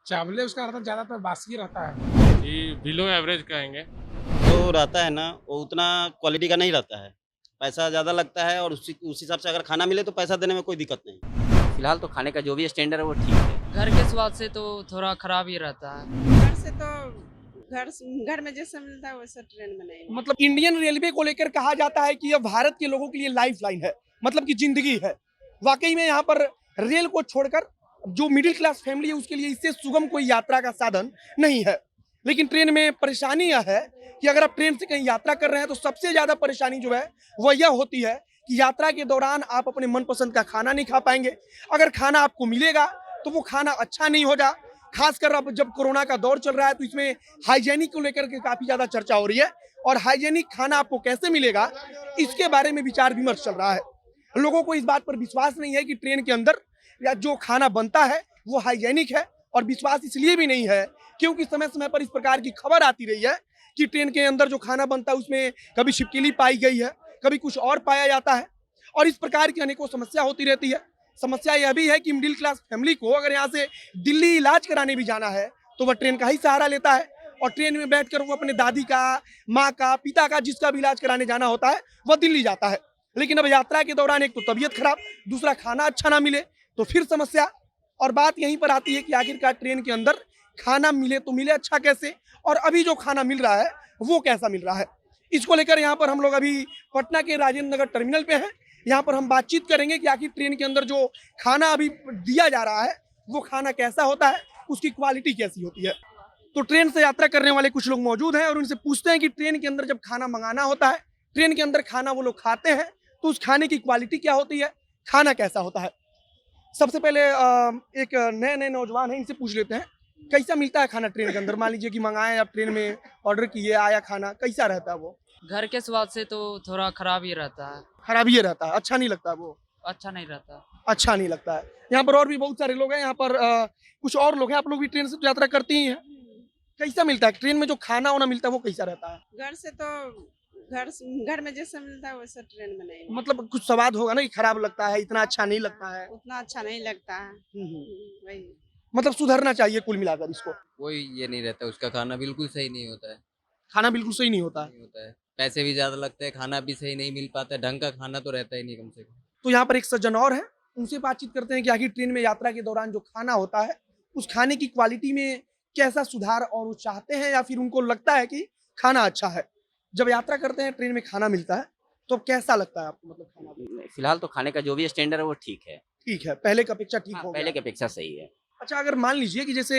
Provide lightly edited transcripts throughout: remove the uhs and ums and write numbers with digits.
चावले उसका रहता ज़्यादातर बासी रहता है। जी, बिलो एवरेज कहेंगे। जो रहता है ना, वो उतना क्वालिटी का नहीं रहता है। पैसा ज़्यादा लगता है और उस हिसाब से अगर खाना मिले तो पैसा देने में कोई दिक्कत नहीं। फिलहाल तो खाने का जो भी स्टैंडर्ड है वो ठीक है। घर के स्वाद से तो थोड़ा खराब ही रहता है। घर से तो घर में जैसा मिलता है वैसा ट्रेन में नहीं। मतलब इंडियन रेलवे को लेकर कहा जाता है कि यह भारत के लोगों के लिए लाइफ लाइन है, मतलब कि जिंदगी है। वाकई में यहाँ पर रेल को छोड़कर जो मिडिल क्लास फैमिली है उसके लिए इससे सुगम कोई यात्रा का साधन नहीं है। लेकिन ट्रेन में परेशानी यह है कि अगर आप ट्रेन से कहीं यात्रा कर रहे हैं तो सबसे ज्यादा परेशानी जो है वह यह होती है कि यात्रा के दौरान आप अपने मनपसंद का खाना नहीं खा पाएंगे। अगर खाना आपको मिलेगा तो वो खाना अच्छा नहीं होगा। खासकर अब जब कोरोना का दौर चल रहा है तो इसमें हाइजेनिक को लेकर के काफी ज्यादा चर्चा हो रही है और हाइजेनिक खाना आपको कैसे मिलेगा इसके बारे में विचार विमर्श चल रहा है। लोगों को इस बात पर विश्वास नहीं है कि ट्रेन के अंदर या जो खाना बनता है वो हाइजेनिक है, और विश्वास इसलिए भी नहीं है क्योंकि समय समय पर इस प्रकार की खबर आती रही है कि ट्रेन के अंदर जो खाना बनता है उसमें कभी छिपकली पाई गई है, कभी कुछ और पाया जाता है, और इस प्रकार की अनेकों समस्या होती रहती है। समस्या यह भी है कि मिडिल क्लास फैमिली को अगर यहाँ से दिल्ली इलाज कराने भी जाना है तो वह ट्रेन का ही सहारा लेता है, और ट्रेन में बैठकर वो अपने दादी का, माँ का, पिता का, जिसका भी इलाज कराने जाना होता है वह दिल्ली जाता है। लेकिन अब यात्रा के दौरान एक तो तबीयत खराब, दूसरा खाना अच्छा ना मिले तो फिर समस्या। और बात यहीं पर आती है कि आखिरकार ट्रेन के अंदर खाना मिले तो मिले अच्छा कैसे, और अभी जो खाना मिल रहा है वो कैसा मिल रहा है। इसको लेकर यहाँ पर हम लोग अभी पटना के राजेंद्र नगर टर्मिनल पे हैं। यहाँ पर हम बातचीत करेंगे कि आखिर ट्रेन के अंदर जो खाना अभी दिया जा रहा है वो खाना कैसा होता है, उसकी क्वालिटी कैसी होती है। तो ट्रेन से यात्रा करने वाले कुछ लोग मौजूद हैं और उनसे पूछते हैं कि ट्रेन के अंदर जब खाना मंगाना होता है, ट्रेन के अंदर खाना वो लोग खाते हैं तो उस खाने की क्वालिटी क्या होती है, खाना कैसा होता है। सबसे पहले एक नए नए नौजवान है, इनसे पूछ लेते हैं कैसा मिलता है खाना ट्रेन के अंदर। मान लीजिए कि मंगाए आप ट्रेन में, ऑर्डर किए, आया खाना, कैसा रहता है वो। घर के स्वाद से तो थोड़ा खराब ही रहता है। खराब ही रहता है, अच्छा नहीं लगता वो। अच्छा नहीं रहता। अच्छा नहीं लगता है। यहाँ पर और भी बहुत सारे लोग हैं, यहाँ पर कुछ और लोग हैं। आप लोग भी ट्रेन से तो यात्रा करती ही हैं, कैसा मिलता है ट्रेन में जो खाना वाना मिलता है वो कैसा रहता है। घर से तो घर में जैसा मिलता है वैसा ट्रेन में नहीं। मतलब कुछ स्वाद होगा ना कि खराब लगता है, इतना अच्छा नहीं लगता है। उतना अच्छा नहीं लगता है। वही मतलब सुधरना चाहिए कुल मिलाकर इसको। कोई ये नहीं रहता, उसका खाना बिल्कुल सही नहीं होता है। खाना बिल्कुल सही नहीं होता है। नहीं होता है, पैसे भी ज्यादा लगते हैं, खाना भी सही नहीं मिल पाता है, ढंग का खाना तो रहता ही नहीं कम से कम। तो यहाँ पर एक सज्जन और है, उनसे बातचीत करते हैं कि आखिर ट्रेन में यात्रा के दौरान जो खाना होता है उस खाने की क्वालिटी में कैसा सुधार और वो चाहते हैं या फिर उनको लगता है कि खाना अच्छा है। जब यात्रा करते हैं ट्रेन में खाना मिलता है तो कैसा लगता है आपको, मतलब खाना। फिलहाल तो खाने का जो भी स्टैंडर्ड है वो ठीक है। ठीक है, पहले की अपेक्षा ठीक हो पहले गया। की अपेक्षा सही है। अच्छा, अगर मान लीजिए कि जैसे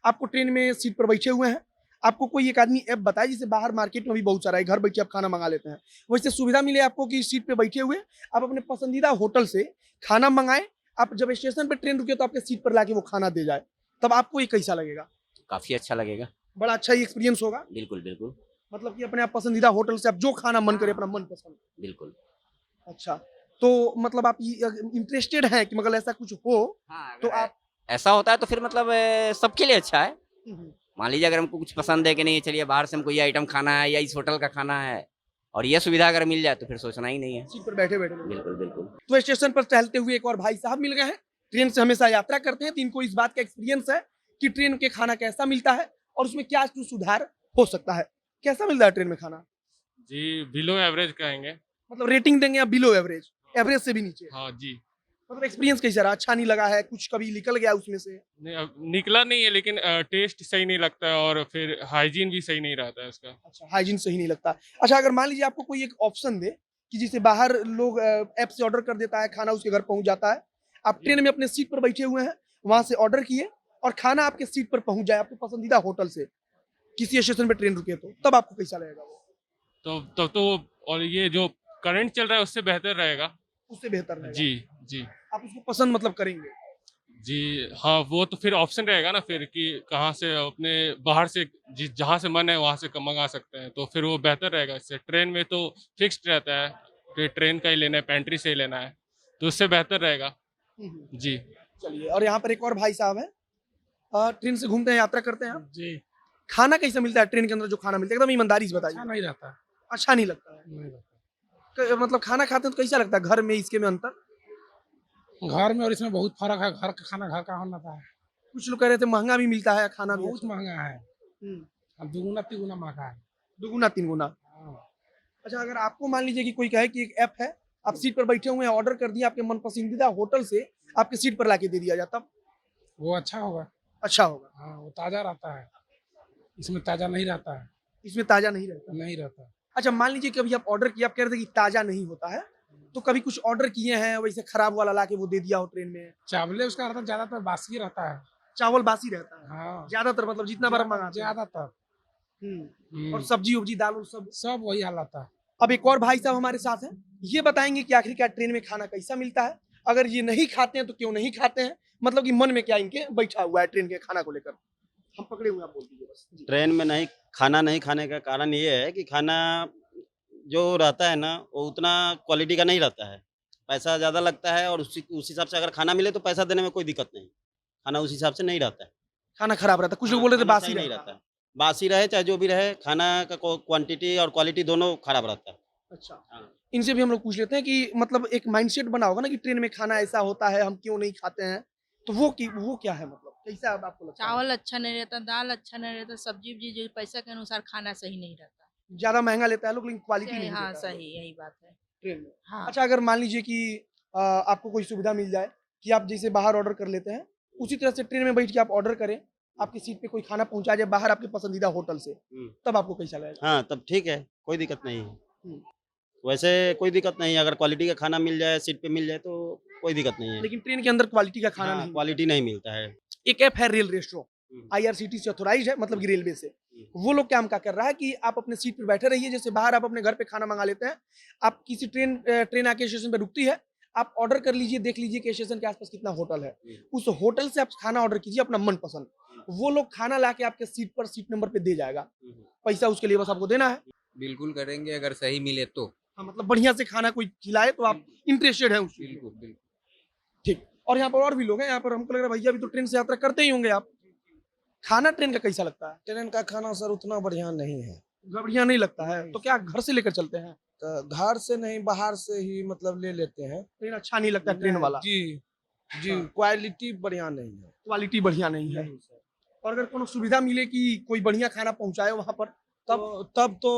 आपको ट्रेन में सीट पर बैठे हुए हैं, आपको कोई एक आदमी ऐप बताए, जिसे बाहर मार्केट में भी बहुत सारा है, घर बैठे आप खाना मंगा लेते हैं, वैसे सुविधा मिले आपको कि सीट पे बैठे हुए आप अपने पसंदीदा होटल से खाना मंगाएं, आप जब स्टेशन पे ट्रेन रुके तो आपके सीट पर लाके वो खाना दे जाए, तब आपको ये कैसा लगेगा। काफी अच्छा लगेगा। बड़ा अच्छा ही एक्सपीरियंस होगा। बिल्कुल बिल्कुल। मतलब कि अपने आप पसंदीदा होटल से आप जो खाना मन करे अपना मन पसंद। बिल्कुल। अच्छा, तो मतलब आप इंटरेस्टेड हैं कि मतलब ऐसा कुछ हो तो आप। ऐसा होता है तो फिर मतलब सबके लिए अच्छा है। मान लीजिए अगर हमको कुछ पसंद है कि नहीं, चलिए बाहर से हमको ये आइटम खाना है या इस होटल का खाना है और ये सुविधा अगर मिल जाए तो फिर सोचना ही नहीं है। सीट पर बैठे बैठे। बिल्कुल बिल्कुल। तो स्टेशन पर टहलते हुए एक और भाई साहब मिल गए हैं, ट्रेन से हमेशा यात्रा करते हैं तो इनको इस बात का एक्सपीरियंस है कि ट्रेन के खाना कैसा मिलता है और उसमें क्या सुधार हो सकता है। कैसा मिलता है ट्रेन में खाना। जी, बिलो एवरेज कहेंगे। मतलब रेटिंग देंगे आप बिलो एवरेज, एवरेज से भी नीचे। हाँ जी। मतलब एक्सपीरियंस कैसा रहा, अच्छा नहीं लगा है, कुछ कभी निकल गया उसमें से। नहीं, अब निकला नहीं है लेकिन टेस्ट सही नहीं लगता है और फिर हाइजीन भी सही नहीं रहता है उसका। अच्छा, हाइजीन सही नहीं लगता। अच्छा, अगर मान लीजिए आपको कोई एक ऑप्शन दे कि जिसे बाहर लोग ऐप से ऑर्डर कर देता है, खाना उसके घर पहुंच जाता है, आप ट्रेन में अपने सीट पर बैठे हुए हैं, वहां से ऑर्डर किए और खाना आपके सीट पर पहुंच जाए आपके पसंदीदा होटल से, किसी स्टेशन पे ट्रेन रुके, तो तब आपको कैसा लगेगा वो। तो और ये जो करंट चल रहा है उससे बेहतर रहेगा। उससे बेहतर रहेगा। जी जी आप उसको पसंद मतलब करेंगे। जी। हाँ, वो तो फिर ऑप्शन रहेगा ना फिर कि कहाँ से अपने बाहर से जहाँ से मन है वहाँ से मंगा सकते हैं, तो फिर वो बेहतर रहेगा। इससे ट्रेन में तो फिक्स्ड रहता है कि ट्रेन का ही लेना है, पेंट्री से ही लेना है, तो उससे बेहतर रहेगा। जी। चलिए, और यहाँ पर एक और भाई साहब है, ट्रेन से घूमते हैं, यात्रा करते हैं आप। जी, खाना कैसा मिलता है ट्रेन के अंदर, जो खाना मिलता है एकदम ईमानदारी से अच्छा बताइए। नहीं रहता है। अच्छा नहीं लगता है। नहीं रहता। मतलब खाना खाते हैं तो कैसा लगता है, घर में इसके में अंतर। घर में और इसमें बहुत फर्क है। घर का खाना घर का होना था है। कुछ लोग कह रहे थे महंगा भी मिलता है खाना भी बहुत अच्छा। महंगा है, अब दुगुना तिगुना महंगा है। दुगुना तीन गुना। हाँ, अच्छा, अगर आपको मान लीजिए कि कोई कहे कि एक ऐप है, आप सीट पर बैठे हुए हैं, ऑर्डर कर दिया, आपके मन पसंदीदा होटल से आपके सीट पर लाके दे दिया जाता, तब वो अच्छा होगा। अच्छा होगा। हाँ, वो ताज़ा रहता है, इसमें ताज़ा नहीं रहता है, इसमें ताजा नहीं रहता। नहीं रहता। अच्छा, मान लीजिए कभी आप ऑर्डर किया, आप कह रहे थे कि ताजा नहीं होता है, तो कभी कुछ ऑर्डर किए हैं वैसे खराब वाला लाके वो दे दिया हो ट्रेन में? चावले उसका रहता ज्यादातर बासी रहता है। चावल बासी रहता है हाँ, ज्यादातर, मतलब जितना बार मंगाते हैं। ज्यादातर। और सब्जी उब्जी दाल उल सब। सब वही हाल आता है। अब एक और भाई साहब हमारे साथ हैं, ये बताएंगे कि आखिरकार ट्रेन में खाना कैसा मिलता है, अगर ये नहीं खाते हैं तो क्यों नहीं खाते हैं, मतलब कि मन में क्या इनके बैठा हुआ है ट्रेन के खाना को लेकर। हम पकड़े हुए हैं, आप बोल दीजिए बस जी। ट्रेन में नहीं खाना नहीं खाने का कारण ये है कि खाना जो रहता है ना वो उतना क्वालिटी का नहीं रहता है, पैसा ज़्यादा लगता है और उस हिसाब से अगर खाना मिले तो पैसा देने में कोई दिक्कत नहीं, खाना उस हिसाब से नहीं रहता है। खाना खराब रहता है, कुछ लोग हाँ, बोल रहे थे खाना बासी सही नहीं रहता रहता है, बासी रहे चाहे जो भी रहे, खाना का क्वांटिटी और क्वालिटी दोनों खराब रहता है। अच्छा, हाँ। इनसे भी हम लोग पूछ लेते हैं कि मतलब एक माइंडसेट बना होगा ना कि ट्रेन में खाना ऐसा होता है, हम क्यों नहीं खाते हैं, तो वो क्या है, मतलब कैसा आपको लगता है? चावल अच्छा नहीं रहता, दाल अच्छा नहीं रहता, सब्जी उब्जी जो पैसा के अनुसार खाना सही नहीं रहता। ज्यादा महंगा लेता है लोग, लेकिन क्वालिटी नहीं हाँ देता है सही, यही बात है। ट्रेन में। हाँ अच्छा, अगर मान लीजिए कि आपको कोई सुविधा मिल जाए कि आप जैसे बाहर ऑर्डर कर लेते हैं, उसी तरह से ट्रेन में बैठ के आप ऑर्डर करें, आपकी सीट पे कोई खाना पहुंचा जाए बाहर आपके पसंदीदा होटल से, तब आपको कैसा लगेगा? हाँ, तब ठीक है, कोई दिक्कत नहीं है। हम्म। वैसे कोई दिक्कत नहीं है, अगर क्वालिटी का खाना मिल जाए, सीट पे मिल जाए तो कोई दिक्कत नहीं है। लेकिन ट्रेन के अंदर क्वालिटी का खाना हाँ, नहीं क्वालिटी नहीं मिलता है। मिलता। एक ऐप है रेल रेस्ट्रो, IRCTC से ऑथोराइज है, मतलब कि रेलवे से। वो लोग काम क्या कर रहा है कि आप अपने सीट पर बैठे रहिए, जैसे बाहर आप अपने घर पे खाना मंगा लेते हैं, आप किसी ट्रेन आके स्टेशन पे रुकती है, आप ऑर्डर कर लीजिए, देख लीजिए कि स्टेशन के आसपास कितना होटल है, उस होटल से आप खाना ऑर्डर कीजिए अपना मनपसंद, वो लोग खाना ला के आपके सीट नंबर पे दे जाएगा, पैसा उसके लिए बस आपको देना है। बिल्कुल करेंगे अगर सही मिले तो। हाँ, मतलब बढ़िया से खाना कोई खिलाए तो आप इंटरेस्टेड है उस चीज में। बिल्कुल बिल्कुल। ठीक। और यहाँ पर और भी लोग हैं, यहाँ पर हमको लग रहा है भैया भी तो ट्रेन से यात्रा करते ही होंगे आप, खाना ट्रेन का कैसा लगता है? ट्रेन का खाना सर उतना बढ़िया नहीं है, बढ़िया नहीं लगता है, तो क्या घर से लेकर चलते हैं? तो घर से नहीं बाहर से ही मतलब ले लेते हैं। ट्रेन अच्छा नहीं लगता ट्रेन वाला? जी जी, क्वालिटी बढ़िया नहीं है। क्वालिटी बढ़िया नहीं है। और अगर कोनो सुविधा मिले कि कोई बढ़िया खाना पहुंचाए वहां पर, तब तो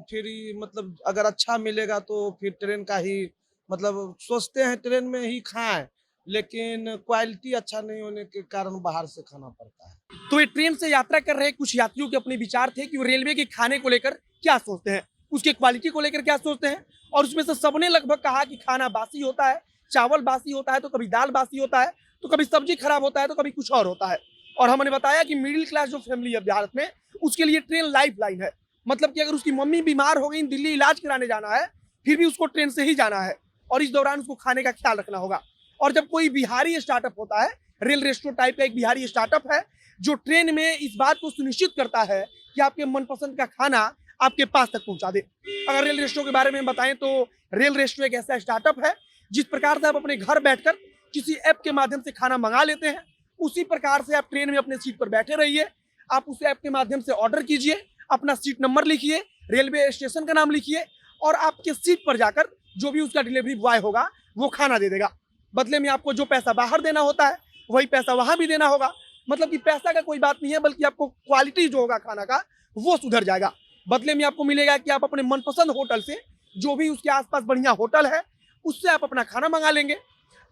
फिर मतलब अगर अच्छा मिलेगा तो फिर ट्रेन का ही मतलब सोचते हैं ट्रेन में ही खाएं, लेकिन क्वालिटी अच्छा नहीं होने के कारण बाहर से खाना पड़ता है। तो ये ट्रेन से यात्रा कर रहे कुछ यात्रियों के अपने विचार थे कि वो रेलवे के खाने को लेकर क्या सोचते हैं, उसके क्वालिटी को लेकर क्या सोचते हैं, और उसमें से सबने लगभग कहा कि खाना बासी होता है, चावल बासी होता है, तो कभी दाल बासी होता है, तो कभी सब्जी खराब होता है, तो कभी कुछ और होता है। और हमने बताया कि मिडिल क्लास जो फैमिली है भारत में, उसके लिए ट्रेन लाइफ लाइन है, मतलब कि अगर उसकी मम्मी बीमार हो गई, दिल्ली इलाज कराने जाना है, फिर भी उसको ट्रेन से ही जाना है, और इस दौरान उसको खाने का ख्याल रखना होगा। और जब कोई बिहारी स्टार्टअप होता है, रेल रेस्टोरेंट टाइप का एक बिहारी स्टार्टअप है जो ट्रेन में इस बात को सुनिश्चित करता है कि आपके मनपसंद का खाना आपके पास तक पहुंचा दे। अगर रेल रेस्टोरेंट के बारे में बताएं तो रेल रेस्टोरेंट एक ऐसा स्टार्टअप है जिस प्रकार से आप अपने घर बैठकर किसी ऐप के माध्यम से खाना मंगा लेते हैं, उसी प्रकार से आप ट्रेन में अपने सीट पर बैठे रहिए, आप उस ऐप के माध्यम से ऑर्डर कीजिए, अपना सीट नंबर लिखिए, रेलवे स्टेशन का नाम लिखिए, और आपके सीट पर जाकर जो भी उसका डिलीवरी बॉय होगा वो खाना दे देगा। बदले में आपको जो पैसा बाहर देना होता है वही पैसा वहां भी देना होगा। मतलब कि पैसा का कोई बात नहीं है, बल्कि आपको क्वालिटी जो होगा खाना का वो सुधर जाएगा। बदले में आपको मिलेगा कि आप अपने मनपसंद होटल से, जो भी उसके आसपास बढ़िया होटल है, उससे आप अपना खाना मंगा लेंगे।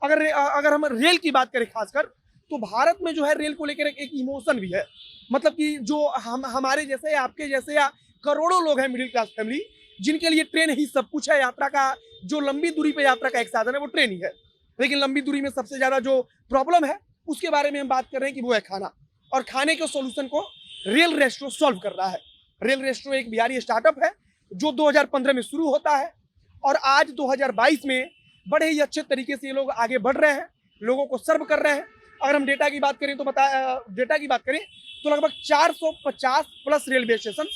अगर हम रेल की बात करें खासकर, तो भारत में जो है रेल को लेकर एक इमोशन भी है, मतलब कि जो हमारे जैसे, आपके जैसे या करोड़ों लोग हैं मिडिल क्लास फैमिली, जिनके लिए ट्रेन ही सब कुछ है। यात्रा का जो लंबी दूरी पे यात्रा का एक साधन है वो ट्रेन ही है, लेकिन लंबी दूरी में सबसे ज्यादा जो प्रॉब्लम है उसके बारे में हम बात कर रहे हैं कि वो है खाना, और खाने के सॉल्यूशन को रेल रेस्ट्रो सॉल्व कर रहा है। रेल रेस्ट्रो एक बिहारी स्टार्टअप है जो 2015 में शुरू होता है, और आज 2022 में बड़े ही अच्छे तरीके से ये लोग आगे बढ़ रहे हैं, लोगों को सर्व कर रहे हैं। अगर हम डेटा की बात करें तो लगभग 450 प्लस रेलवे स्टेशन,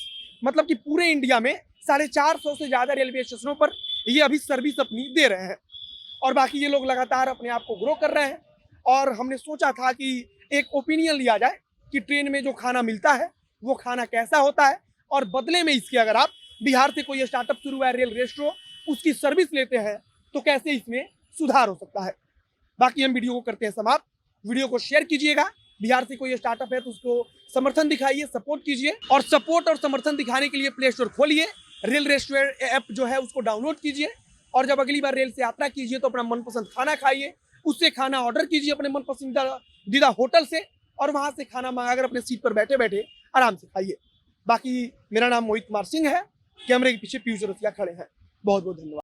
मतलब कि पूरे इंडिया में 450 से ज्यादा रेलवे स्टेशनों पर ये अभी सर्विस अपनी दे रहे हैं, और बाकी ये लोग लगातार अपने आप को ग्रो कर रहे हैं। और हमने सोचा था कि एक ओपिनियन लिया जाए कि ट्रेन में जो खाना मिलता है वो खाना कैसा होता है, और बदले में इसके अगर आप बिहार से कोई स्टार्टअप शुरू हुआ है रेल रेस्ट्रो, उसकी सर्विस लेते हैं तो कैसे इसमें सुधार हो सकता है। बाकी हम वीडियो को करते हैं समाप्त। वीडियो को शेयर कीजिएगा, बिहार से कोई स्टार्टअप है तो उसको समर्थन दिखाइए, सपोर्ट कीजिए। और सपोर्ट और समर्थन दिखाने के लिए प्ले स्टोर खोलिए, रेल रेस्टोरेंट ऐप जो है उसको डाउनलोड कीजिए, और जब अगली बार रेल से यात्रा कीजिए तो अपना मनपसंद खाना खाइए, उससे खाना ऑर्डर कीजिए अपने मन पसंदीदा होटल से, और वहां से खाना मंगाकर अपने सीट पर बैठे बैठे आराम से खाइए। बाकी मेरा नाम मोहित कुमार सिंह है, कैमरे के पीछे पीयूष रसिया खड़े हैं। बहुत बहुत धन्यवाद।